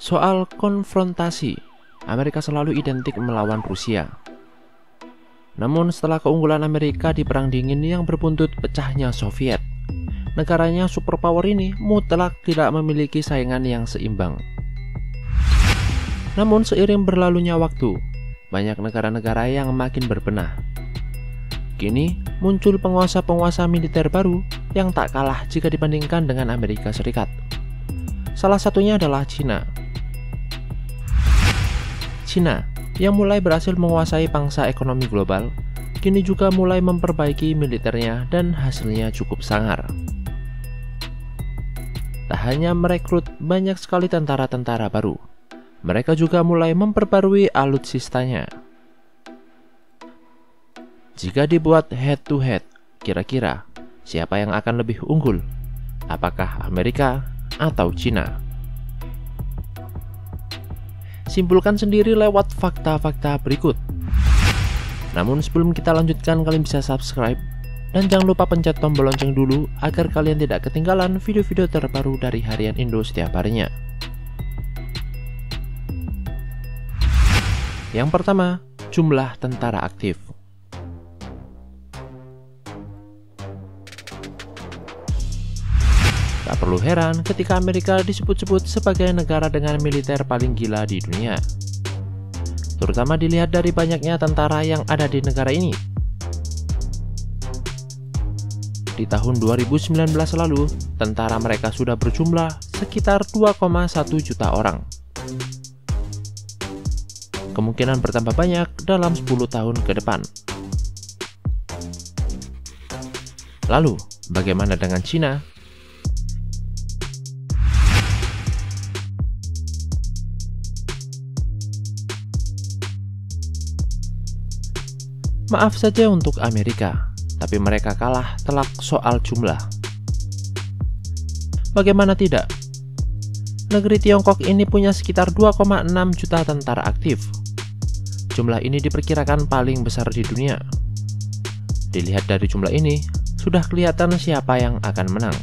Soal konfrontasi, Amerika selalu identik melawan Rusia. Namun setelah keunggulan Amerika di Perang Dingin yang berbuntut pecahnya Soviet, negaranya superpower ini mutlak tidak memiliki saingan yang seimbang. Namun seiring berlalunya waktu, banyak negara-negara yang makin berbenah. Kini muncul penguasa-penguasa militer baru yang tak kalah jika dibandingkan dengan Amerika Serikat. Salah satunya adalah China. China yang mulai berhasil menguasai pangsa ekonomi global, kini juga mulai memperbaiki militernya dan hasilnya cukup sangar. Tak hanya merekrut banyak sekali tentara-tentara baru, mereka juga mulai memperbarui alutsistanya. Jika dibuat head to head, kira-kira siapa yang akan lebih unggul? Apakah Amerika atau China? Simpulkan sendiri lewat fakta-fakta berikut. Namun sebelum kita lanjutkan, kalian bisa subscribe dan jangan lupa pencet tombol lonceng dulu agar kalian tidak ketinggalan video-video terbaru dari Harian Indo setiap harinya. Yang pertama, jumlah tentara aktif. Tak perlu heran ketika Amerika disebut-sebut sebagai negara dengan militer paling gila di dunia. Terutama dilihat dari banyaknya tentara yang ada di negara ini. Di tahun 2019 lalu, tentara mereka sudah berjumlah sekitar 2,1 juta orang. Kemungkinan bertambah banyak dalam 10 tahun ke depan. Lalu, bagaimana dengan China? Maaf saja untuk Amerika, tapi mereka kalah telak soal jumlah. Bagaimana tidak? Negeri Tiongkok ini punya sekitar 2,6 juta tentara aktif. Jumlah ini diperkirakan paling besar di dunia. Dilihat dari jumlah ini, sudah kelihatan siapa yang akan menang.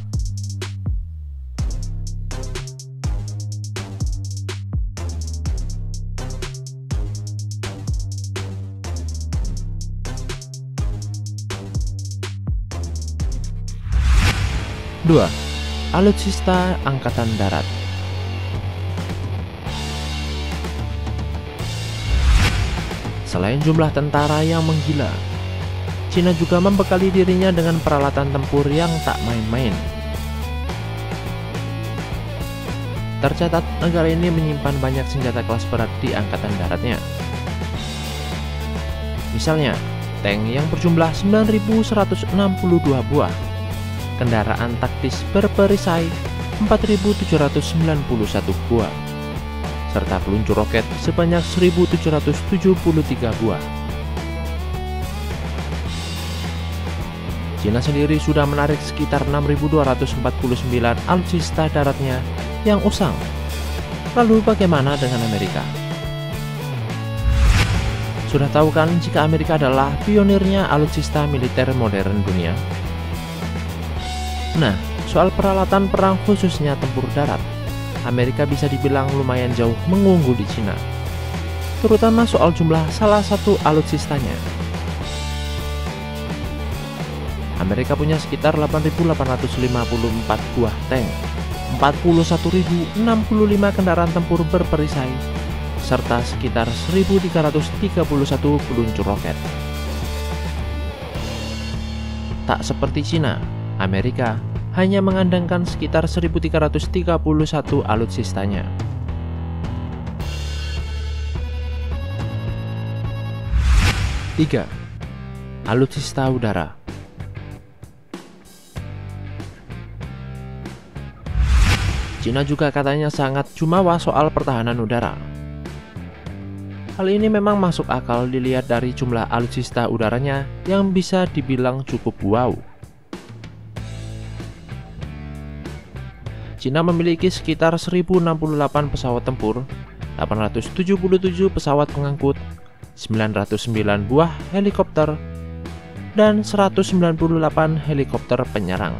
Dua, alutsista angkatan darat. Selain jumlah tentara yang menggila, China juga membekali dirinya dengan peralatan tempur yang tak main-main. Tercatat, negara ini menyimpan banyak senjata kelas berat di angkatan daratnya. Misalnya, tank yang berjumlah 9.162 buah, kendaraan taktis berperisai 4.791 buah, serta peluncur roket sebanyak 1.773 buah. China sendiri sudah menarik sekitar 6.249 alutsista daratnya yang usang. Lalu bagaimana dengan Amerika? Sudah tahu kan jika Amerika adalah pionirnya alutsista militer modern dunia? Nah, soal peralatan perang khususnya tempur darat, Amerika bisa dibilang lumayan jauh mengungguli China, terutama soal jumlah salah satu alutsistanya. Amerika punya sekitar 8.854 buah tank, 41.065 kendaraan tempur berperisai, serta sekitar 1.331 peluncur roket. Tak seperti China, Amerika hanya mengandalkan sekitar 1.331 alutsistanya. Tiga, alutsista udara. China juga katanya sangat jumawa soal pertahanan udara. Hal ini memang masuk akal dilihat dari jumlah alutsista udaranya yang bisa dibilang cukup wow. China memiliki sekitar 1068 pesawat tempur, 877 pesawat pengangkut, 909 buah helikopter, dan 198 helikopter penyerang.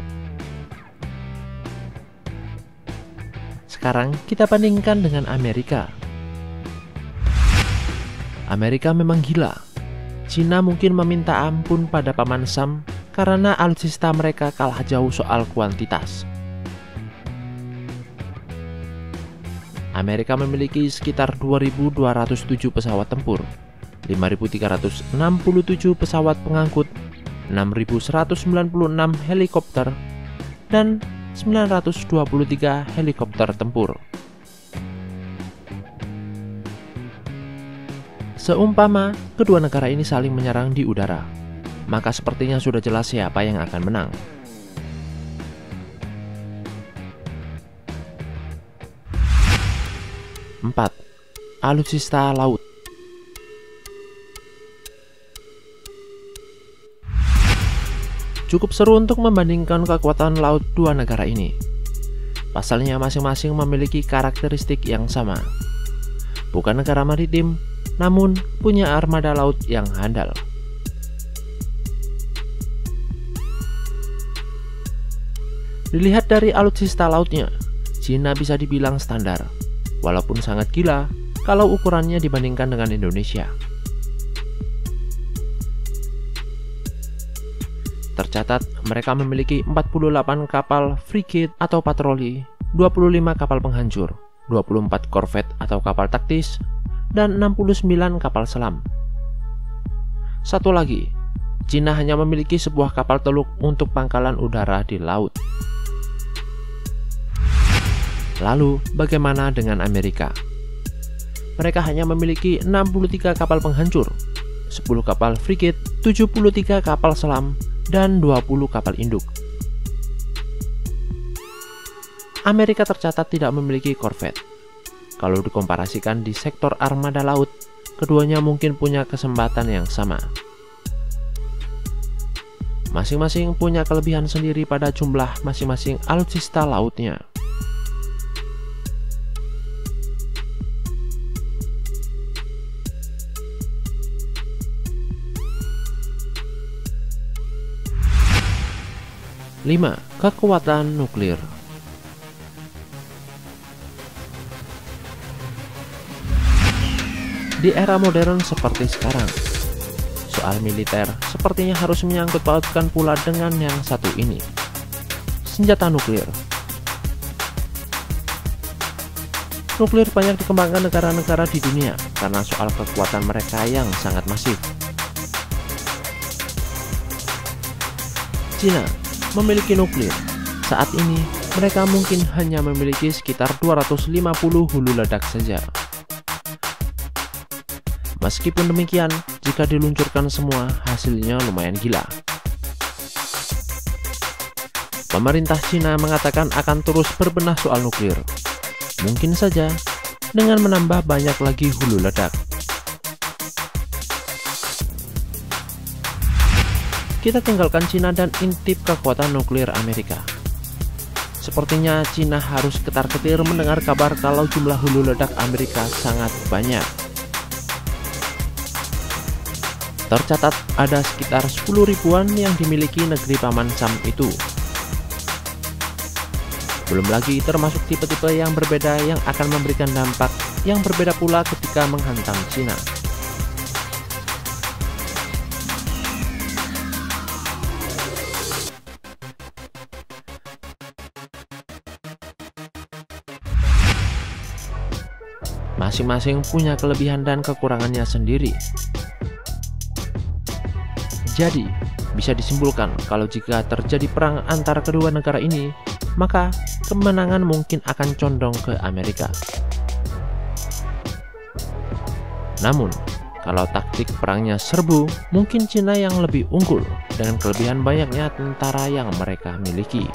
Sekarang kita bandingkan dengan Amerika. Amerika memang gila. Cina mungkin meminta ampun pada Paman Sam karena alutsista mereka kalah jauh soal kuantitas. Amerika memiliki sekitar 2.207 pesawat tempur, 5.367 pesawat pengangkut, 6.196 helikopter, dan 923 helikopter tempur. Seumpama kedua negara ini saling menyerang di udara, maka sepertinya sudah jelas siapa yang akan menang. Empat, alutsista laut. Cukup seru untuk membandingkan kekuatan laut dua negara ini. Pasalnya masing-masing memiliki karakteristik yang sama. Bukan negara maritim, namun punya armada laut yang handal. Dilihat dari alutsista lautnya, Cina bisa dibilang standar, walaupun sangat gila kalau ukurannya dibandingkan dengan Indonesia. Tercatat, mereka memiliki 48 kapal frigate atau patroli, 25 kapal penghancur, 24 korvet atau kapal taktis, dan 69 kapal selam. Satu lagi, Cina hanya memiliki sebuah kapal teluk untuk pangkalan udara di laut. Lalu, bagaimana dengan Amerika? Mereka hanya memiliki 63 kapal penghancur, 10 kapal frigate, 73 kapal selam, dan 20 kapal induk. Amerika tercatat tidak memiliki korvet. Kalau dikomparasikan di sektor armada laut, keduanya mungkin punya kesempatan yang sama. Masing-masing punya kelebihan sendiri pada jumlah masing-masing alutsista lautnya. Lima, kekuatan nuklir. Di era modern seperti sekarang, soal militer sepertinya harus menyangkut pautkan pula dengan yang satu ini, senjata nuklir. Nuklir banyak dikembangkan negara-negara di dunia karena soal kekuatan mereka yang sangat masif. Cina memiliki nuklir. Saat ini, mereka mungkin hanya memiliki sekitar 250 hulu ledak saja. Meskipun demikian, jika diluncurkan semua, hasilnya lumayan gila. Pemerintah Cina mengatakan akan terus berbenah soal nuklir. Mungkin saja dengan menambah banyak lagi hulu ledak. Kita tinggalkan Cina dan intip kekuatan nuklir Amerika. Sepertinya Cina harus ketar-ketir mendengar kabar kalau jumlah hulu ledak Amerika sangat banyak. Tercatat ada sekitar 10 ribuan yang dimiliki negeri Paman Sam itu. Belum lagi termasuk tipe-tipe yang berbeda yang akan memberikan dampak yang berbeda pula ketika menghantam Cina. Masing-masing punya kelebihan dan kekurangannya sendiri. Jadi, bisa disimpulkan kalau jika terjadi perang antara kedua negara ini, maka kemenangan mungkin akan condong ke Amerika. Namun, kalau taktik perangnya serbu, mungkin Cina yang lebih unggul dengan kelebihan banyaknya tentara yang mereka miliki.